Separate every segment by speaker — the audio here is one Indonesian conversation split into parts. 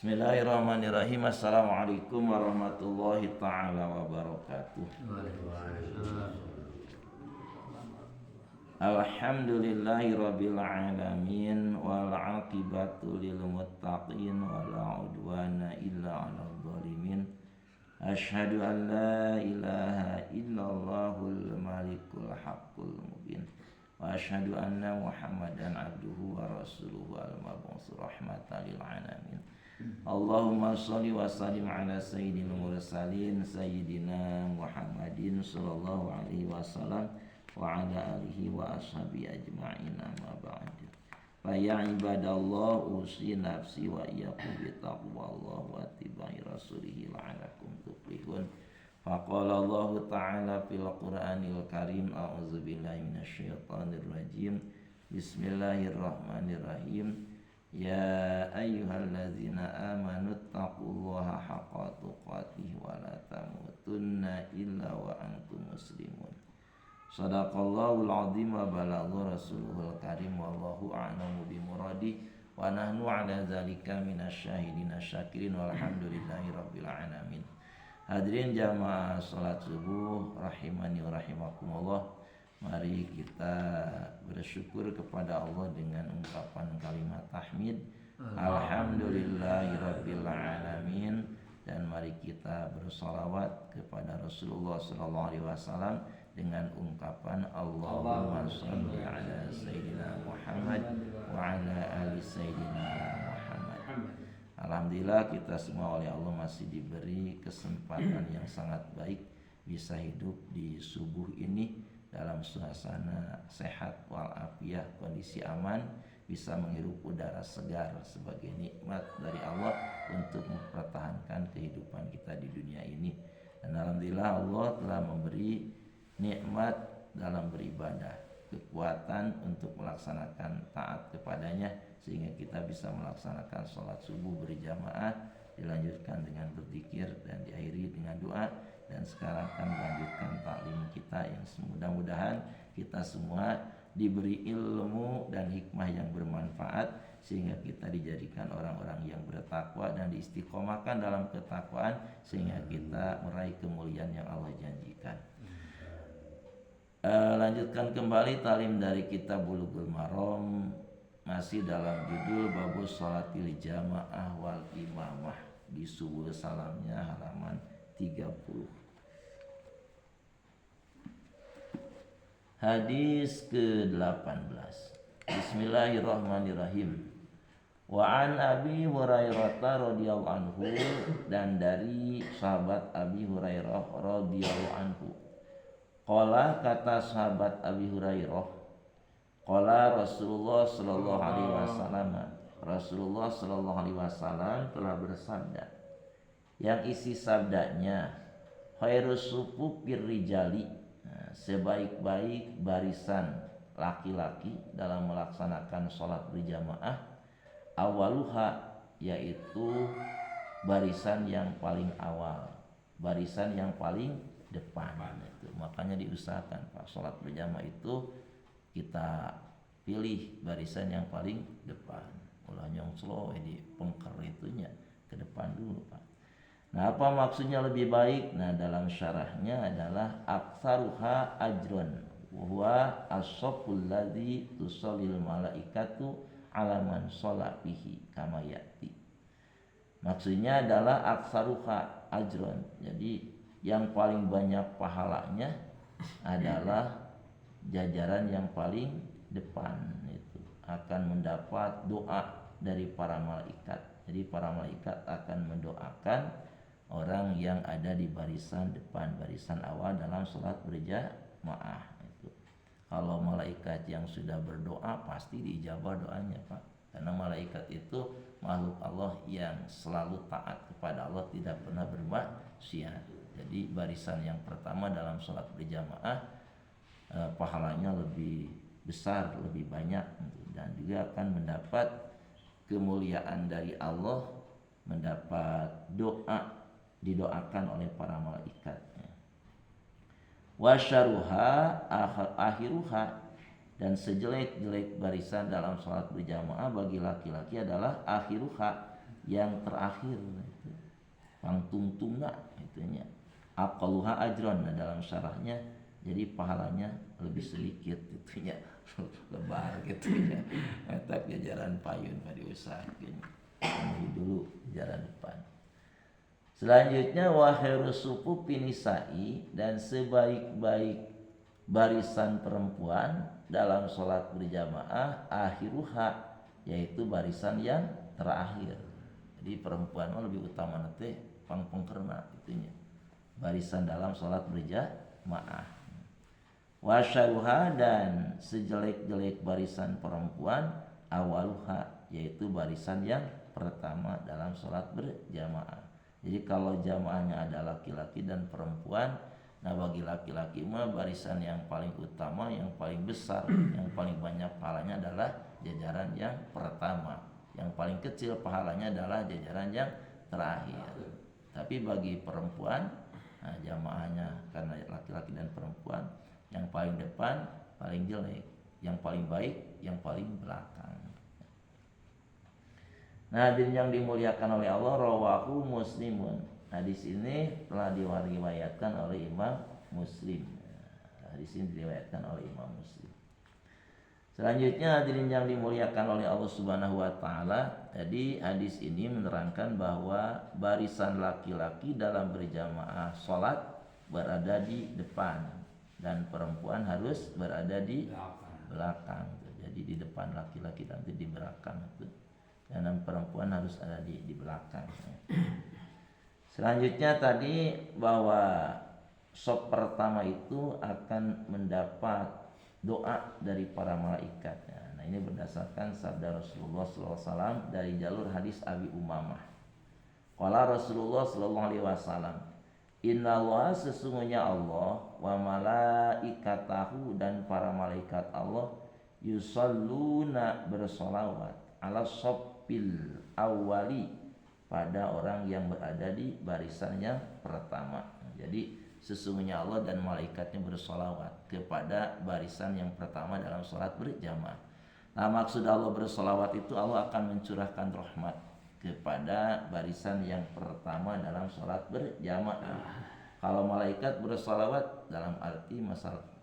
Speaker 1: Bismillahirrahmanirrahim. Assalamualaikum warahmatullahi ta'ala wabarakatuh. Alhamdulillahi rabbil alamin wal aqibatu lil muttaqin wala udwana illa 'alal zalimin. Asyhadu an la ilaha illallahul malikul haqqul mubin. Wa asyhadu anna Muhammadan abduhu wa rasuluhu al-mab'uts rahmatan lil alamin. Allahumma sholli wa sallim ala sayyidil mursalin sayyidina Muhammadin sallallahu alaihi wasallam wa ala alihi wa ashabi ajma'in amma ba'd. Fa ya ibadallah usi nafsi wa iyyakum bi taqwallah wa tibai rasulih la'alakum tuflihun. Faqala Allah ta'ala fil Qur'anil Karim a'udzu billahi minasyaitonir rajim. Bismillahirrahmanirrahim. Ya ayyuhalladzina amanu taqullaha haqqa tuqatih wa la tamutunna illa wa antum muslimun. Shadaqallahul azim wa balagha rasuluhul karim wallahu a'lamu bimuradih wa nahnu ala dzalika minasyahidin asyakirin walhamdulillahi rabbil alamin. Hadirin jamaah salat subuh rahimani wa rahimakumullah. Mari kita bersyukur kepada Allah dengan ungkapan kalimat tahmid Alhamdulillahirabbil alamin, dan mari kita bersolawat kepada Rasulullah sallallahu alaihi wasallam dengan ungkapan Allahumma shalli ala sayyidina Muhammad wa ala ali sayyidina Muhammad. Alhamdulillah kita semua oleh Allah masih diberi kesempatan yang sangat baik bisa hidup di subuh ini dalam suasana sehat walafiat, kondisi aman, bisa menghirup udara segar sebagai nikmat dari Allah untuk mempertahankan kehidupan kita di dunia ini. Dan alhamdulillah Allah telah memberi nikmat dalam beribadah, kekuatan untuk melaksanakan taat kepadanya, sehingga kita bisa melaksanakan sholat subuh berjamaah, dilanjutkan dengan berzikir dan diakhiri dengan doa. Dan sekarang akan melanjutkan taklim kita yang mudah-mudahan kita semua diberi ilmu dan hikmah yang bermanfaat, sehingga kita dijadikan orang-orang yang bertakwa dan diistiqomahkan dalam ketakwaan, sehingga kita meraih kemuliaan yang Allah janjikan. Lanjutkan kembali talim dari kitab Bulughul Maram, masih dalam judul Babus Sholatil Jamaah wal Imamah, di subuh salamnya halaman 30. Hadis ke-18. Bismillahirrahmanirrahim. Wa an Abi Hurairah radhiyallahu anhu, dan dari sahabat Abi Hurairah radhiyallahu anhu. Qala, kata sahabat Abi Hurairah, qala Rasulullah sallallahu alaihi wasallam, Rasulullah sallallahu alaihi wasallam telah bersabda. Yang isi sabdanya, khairus sufufir rijali, sebaik-baik barisan laki-laki dalam melaksanakan sholat berjamaah, awaluha, yaitu barisan yang paling awal, barisan yang paling depan. Itu makanya diusahakan Pak, sholat berjamaah itu kita pilih barisan yang paling depan. Ulah nyongslo di pengker itunya ke depan dulu Pak. Nah, apa maksudnya lebih baik? Nah, dalam syarahnya adalah aktsaruha ajron wa huwa as-safful ladzi tusallil malaikatu ala man shalla bihi kama yati. Maksudnya adalah aktsaruha ajron. Jadi yang paling banyak pahalanya adalah jajaran yang paling depan, itu akan mendapat doa dari para malaikat. Jadi para malaikat akan mendoakan orang yang ada di barisan depan, barisan awal dalam sholat berjamaah. Itu kalau malaikat yang sudah berdoa pasti diijabah doanya Pak, karena malaikat itu makhluk Allah yang selalu taat kepada Allah, tidak pernah bermaksiat. Jadi barisan yang pertama dalam sholat berjamaah pahalanya lebih besar, lebih banyak, dan juga akan mendapat kemuliaan dari Allah, mendapat doa, didoakan oleh para malaikat. Wa syaruha akhiruha, dan sejelek-jelek barisan dalam sholat berjamaah bagi laki-laki adalah akhiruha, yang terakhir itu pangtungtungna itunya aqalluha ajron. Nah, dalam syarahnya jadi pahalanya lebih sedikit itunya lebar gitu ya. Eta jajaran payun pada usahakeun dulu jalan depan. Selanjutnya wa khairus sufufi nisa'i, dan sebaik-baik barisan perempuan dalam sholat berjamaah akhiruha, yaitu barisan yang terakhir. Jadi perempuan lebih utama nanti pangpengkerna itunya barisan dalam sholat berjamaah. Wasyaruha, dan sejelek-jelek barisan perempuan awaluha, yaitu barisan yang pertama dalam sholat berjamaah. Jadi kalau jamaahnya ada laki-laki dan perempuan, nah bagi laki-laki mah barisan yang paling utama, yang paling besar, yang paling banyak pahalanya adalah jajaran yang pertama. Yang paling kecil pahalanya adalah jajaran yang terakhir. Tapi bagi perempuan, nah jamaahnya karena laki-laki dan perempuan, yang paling depan paling jelek, yang paling baik yang paling belakang. Nah, hadirin yang dimuliakan oleh Allah, rawahu Muslimun. Nah, di sini telah diriwayatkan oleh Imam Muslim. Nah, di sini diriwayatkan oleh Imam Muslim. Selanjutnya hadirin yang dimuliakan oleh Allah Subhanahu wa taala, jadi hadis ini menerangkan bahwa barisan laki-laki dalam berjamaah salat berada di depan dan perempuan harus berada di belakang. Jadi di depan laki-laki, nanti di belakang itu. Dan perempuan harus ada di belakang. Selanjutnya tadi bahwa sop pertama itu akan mendapat doa dari para malaikat. Nah, ini berdasarkan sabda Rasulullah SAW dari jalur hadis Abi Umamah. Qala Rasulullah SAW, Inna Allah, sesungguhnya Allah, wa malaikatahu, dan para malaikat Allah, yusalluna, bersolawat, ala sop awali, pada orang yang berada di barisan yang pertama. Jadi sesungguhnya Allah dan malaikatnya bersolawat kepada barisan yang pertama dalam sholat berjamaah. Nah, maksud Allah bersolawat itu Allah akan mencurahkan rahmat kepada barisan yang pertama dalam sholat berjamaah. Kalau malaikat bersolawat dalam arti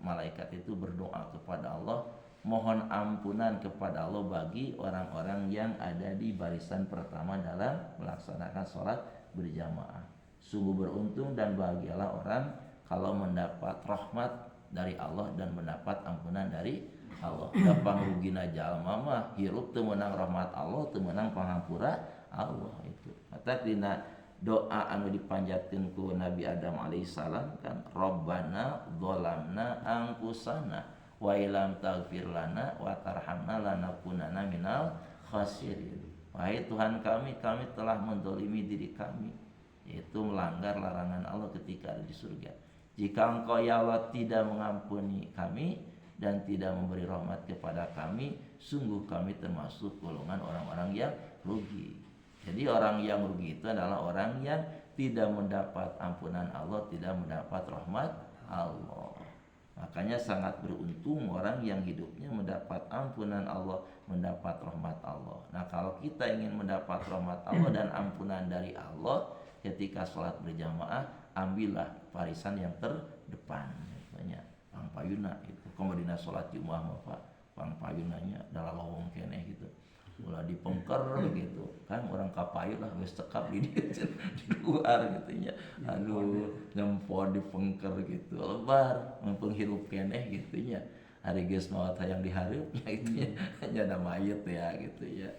Speaker 1: malaikat itu berdoa kepada Allah, mohon ampunan kepada Allah bagi orang-orang yang ada di barisan pertama dalam melaksanakan sholat berjamaah. Sungguh beruntung dan bahagialah orang kalau mendapat rahmat dari Allah dan mendapat ampunan dari Allah. Gampang rugina jalma mah hirup teu meunang rahmat Allah, teu meunang pangampura Allah itu. Mata dina doa anu dipanjatkeun ku Nabi Adam alaihissalam kan, Rabbana dzalamna anfusana wa ilam taghfir lana wa tarhamna lanakunanna minal khasirin. Wahai Tuhan kami telah menzalimi diri kami, yaitu melanggar larangan Allah ketika ada di surga. Jika Engkau ya Allah tidak mengampuni kami dan tidak memberi rahmat kepada kami, sungguh kami termasuk golongan orang-orang yang rugi. Jadi orang yang rugi itu adalah orang yang tidak mendapat ampunan Allah, tidak mendapat rahmat Allah. Makanya sangat beruntung orang yang hidupnya mendapat ampunan Allah, mendapat rahmat Allah. Nah, kalau kita ingin mendapat rahmat Allah dan ampunan dari Allah ketika sholat berjamaah, ambillah barisan yang terdepan. Banyak pangpayuna itu. Kemudian sholat Jumat Pak, pangpayunanya dalam lowong keneh gitu. Ulah dipengker gitu kan, orang kapayun lah geus tekap di luar gitu nya. Aduh, nyempor dipengker gitu lebar menghirup keneh gitu nya. Hari geus maot hayang dihareup nya gitu nya. Nya mayit ya gitu ya.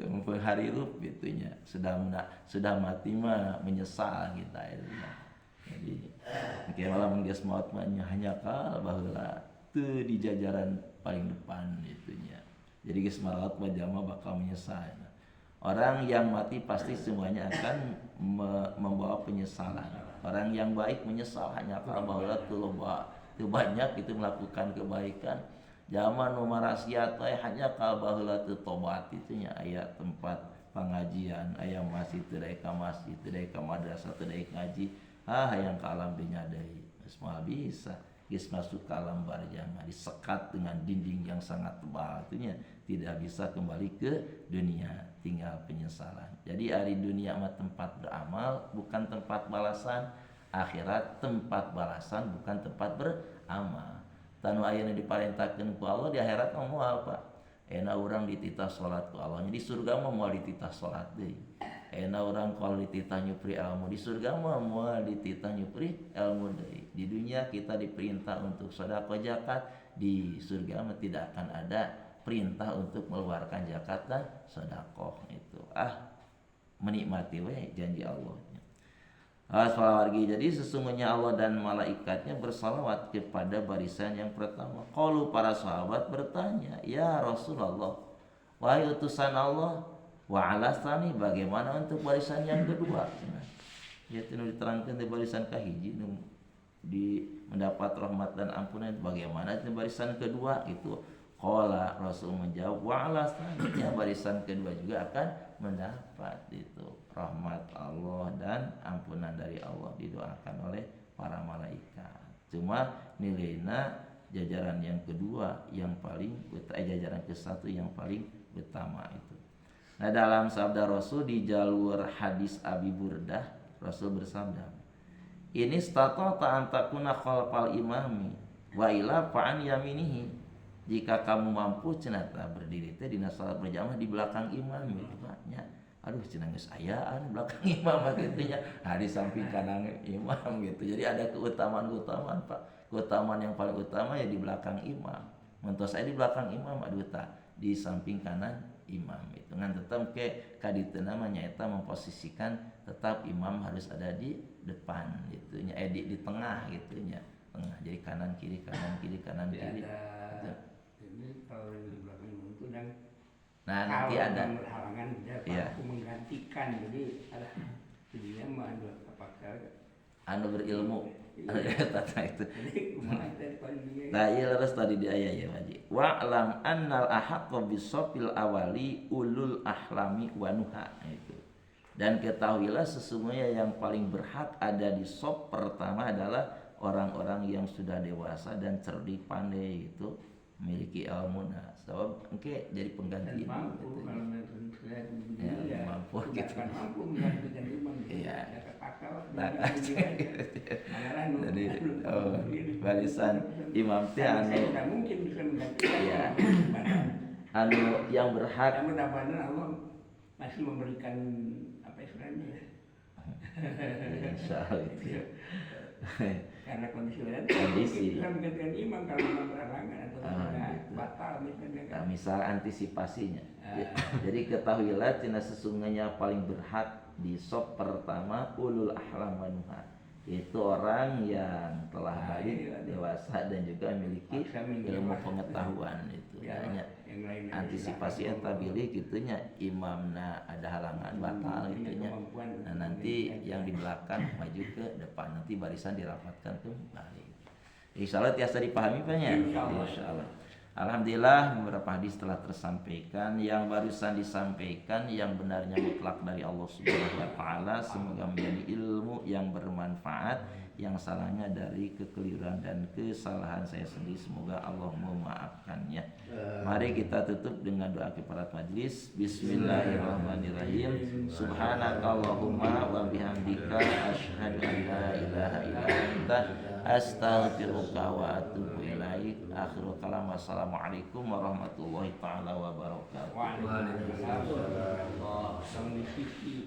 Speaker 1: Mumpung harirup gitu nya. Sudah mati mah menyesal kita itu ya. Jadi kieu malam geus maot mah hanya kal baheula teu di jajaran paling depan gitu nya. Jadi geus maot berjamaah bakal menyesal. Orang yang mati pasti semuanya akan membawa penyesalan. Orang yang baik menyesal hanya kalau baheula teu banyak itu melakukan kebaikan. Zaman nu marasiat hanya kalau baheula teu tobat itu nya aya tempat pengajian, aya masjid teu daek ka masjid, teu daek ka madrasah, teu daek ngaji. Hayang ka alam dunya deui. Geus moal bisa. Geus masuk ke alam barjamaah disekat dengan dinding yang sangat tebal itunya tidak bisa kembali ke dunia, tinggal penyesalan. Jadi hari dunia mah tempat beramal, bukan tempat balasan. Akhirat tempat balasan, bukan tempat beramal. Tanu ayeuna diparentahkeun ku Allah di akhirat mah moal Pak. Ena orang dititah salat ku Allah. Di surga mah moal dititah salat deui. Ena orang kalau dititah nyupri ilmu, di surga mah moal dititah nyupri ilmu deui. Di dunia kita diperintah untuk sedekah zakat, di surga mah tidak akan ada perintah untuk mengeluarkan zakat dan sedekah itu. Menikmati we janji Allah. Jadi sesungguhnya Allah dan malaikatnya bersalawat kepada barisan yang pertama. Qalu para sahabat bertanya, ya Rasulullah, wahai utusan Allah, wa alasani bagaimana untuk barisan yang kedua? Ya tinu diterangkan di barisan kahiji di mendapat rahmat dan ampunan, bagaimana di barisan kedua itu? Qala Rasul menjawab, wa alasani ya barisan kedua juga akan mendapat itu rahmat Allah dan ampunan dari Allah, didoakan oleh para malaikat. Cuma nilainya jajaran yang kedua yang paling jajaran ke satu yang paling utama itu. Nah, dalam sabda Rasul di jalur hadis Abi Burdah, Rasul bersabda, ini stata'ta an takuna khalfal imami wa ila fa'an yaminihi. Jika kamu mampu cenah berdiri teh dina salat berjamaah di belakang imam gitu Pak nya. Aduh cenah geus ayaan belakang imam gitu nya. Di samping kanan imam gitu. Jadi ada keutamaan-keutamaan Pak. Keutamaan yang paling utama ya di belakang imam. Mentos saya di belakang imam aduh tah di samping kanan imam itu. Ngan tetap ke kaditu namanya eta memposisikan tetap imam harus ada di depan gitu nya di tengah gitu nya. Tengah. Jadi kanan kiri kanan kiri kanan kiri.
Speaker 2: Ini kalau di belakang itu dan
Speaker 1: nanti ada
Speaker 2: halangan
Speaker 1: ya.
Speaker 2: Aku menggantikan, jadi ada dia mah apakah
Speaker 1: berilmu tata itu.
Speaker 2: Nah,
Speaker 1: iya leres tadi di ayat ya Haji. Wa'lam annal ahaqqa bisofil awali ulul ahlami wa nuha itu. Dan ketahuilah sesungguhnya yang paling berhak ada di sop pertama adalah orang-orang yang sudah dewasa dan cerdik pandai itu, memiliki ilmu. Nah, sebab engke jadi pengganti imam
Speaker 2: mampu
Speaker 1: gitu.
Speaker 2: Kalau
Speaker 1: Ya, mampu gitu.
Speaker 2: Kan mampu menggantikan imam.
Speaker 1: Iya.
Speaker 2: Jadi
Speaker 1: barisan imam teh anu
Speaker 2: tidak mungkin bisa menggantikan.
Speaker 1: Iya. Anu yang berhak.
Speaker 2: Yang mudah-mudahan Allah masih memberikan apa istilahnya ya.
Speaker 1: Insyaallah itu.
Speaker 2: Karena kondisi bisa menggantikan imam kalau memang berhalangan atau
Speaker 1: gitu.
Speaker 2: batal misalnya.
Speaker 1: Nah, misal antisipasinya. Jadi ketahuilah cina sesungguhnya paling berhak di sop pertama ulul ahlam wa nuha. Itu orang yang telah balik dewasa dan juga memiliki ilmu pengetahuan itu. Antisipasi entabili gitunya imamna ada halangan batal gitunya. Nah, nanti yang di belakang maju ke depan, nanti barisan dirapatkan kembali. Insyaallah tiasa dipahami Pak ya. Insyaallah. Alhamdulillah beberapa hadis telah tersampaikan. Yang barusan disampaikan yang benarnya mutlak dari Allah Subhanahu wa taala, semoga menjadi ilmu yang bermanfaat. Yang salahnya dari kekeliruan dan kesalahan saya sendiri, semoga Allah memaafkannya. Mari kita tutup dengan doa kifarat majlis. Bismillahirrahmanirrahim. Subhanakallahumma wa bihamdika asyhadu an la ilaha illa anta astaghfiruka wa atubu ilaik. Akhirul kalam, wassalamualaikum warahmatullahi taala wabarakatuh.
Speaker 2: Waalaikumsalam warahmatullahi wabarakatuh.